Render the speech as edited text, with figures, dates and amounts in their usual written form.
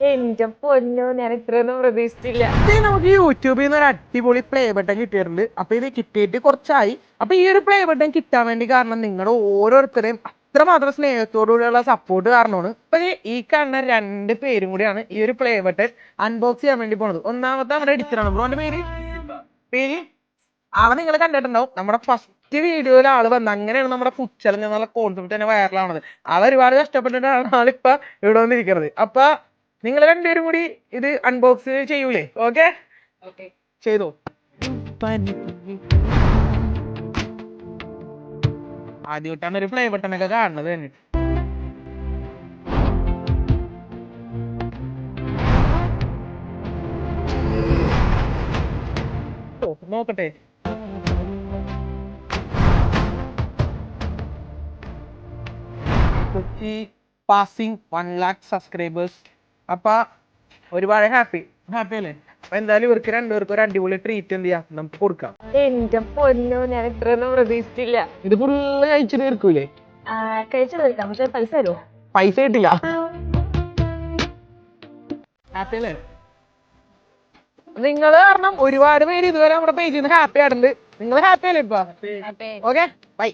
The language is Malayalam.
എന്റെ പൊന്നോ, ഞാൻ ഇത്രയൊന്നും പ്രതീക്ഷിച്ചില്ല. നമുക്ക് യൂട്യൂബിൽ നിന്ന് ഒരു അടിപൊളി പ്ലേ ബട്ടൺ കിട്ടിയിട്ടുണ്ട്. അപ്പൊ ഇത് കിട്ടിയിട്ട് കുറച്ചായി. അപ്പൊ ഈ ഒരു പ്ലേ ബട്ടൺ കിട്ടാൻ വേണ്ടി കാരണം നിങ്ങളുടെ ഓരോരുത്തരെയും അത്രമാത്രം സ്നേഹത്തോടുകൂടിയുള്ള സപ്പോർട്ട് കാരണമാണ്. അപ്പൊ ഈ കാണുന്ന 2 പേരും കൂടിയാണ് ഈ ഒരു പ്ലേ ബട്ടൺ അൺബോക്സ് ചെയ്യാൻ വേണ്ടി പോണത്. ഒന്നാമത്തെ നമ്മുടെ എഡിറ്ററാണ്. ബ്രോന്റെ പേര് അവൻ നിങ്ങൾ കണ്ടിട്ടുണ്ടാവും. നമ്മുടെ ഫസ്റ്റ് വീഡിയോയിൽ ആള് വന്ന് അങ്ങനെയാണ് നമ്മുടെ ഫുഡ് ചലഞ്ച് എന്നുള്ള കോൺസെപ്റ്റ് തന്നെ വൈറലാണത്. ആൾ ഒരുപാട് കഷ്ടപ്പെട്ടിട്ടാണ് ആളിപ്പ ഇവിടെ വന്നിരിക്കുന്നത്. അപ്പൊ നിങ്ങൾ 2 പേരും കൂടി ഇത് അൺബോക്സ് ചെയ്യൂലേ? ഓക്കെ, ചെയ്തോ. ആദ്യമായിട്ടാണ് ഒരു പ്ലേ ബട്ടൺ ഒക്കെ കാണുന്നത് തന്നെ. നോക്കട്ടെ. Passing 1 lakh subscribers. അപ്പൊ ഒരുപാട് ഹാപ്പി അല്ലേ? അപ്പൊ എന്തായാലും ഇവർക്ക് 2 പേർക്കും ഒരു അടിപൊളി ട്രീറ്റ് എന്ത് ചെയ്യാം, നമുക്ക് കൊടുക്കാം. എന്റെ പൊന്നോ, ഞാൻ ഇത്രയൊന്നും പ്രതീക്ഷിച്ചില്ല. ഇത് ഫുള്ള് കഴിച്ചിട്ട് തീർക്കൂലേ? കഴിച്ചു തീർക്കാം, പക്ഷെ പൈസ തരുമോ? പൈസ കിട്ടില്ല. ഹാപ്പി അല്ലേ? നിങ്ങൾ കാരണം ഒരുപാട് പേര് ഇതുവരെ നമ്മുടെ പേജിൽ നിന്ന് ഹാപ്പി ആയിട്ടുണ്ട്. നിങ്ങൾ ഹാപ്പി അല്ലേ ഇപ്പൊ? Okay, by.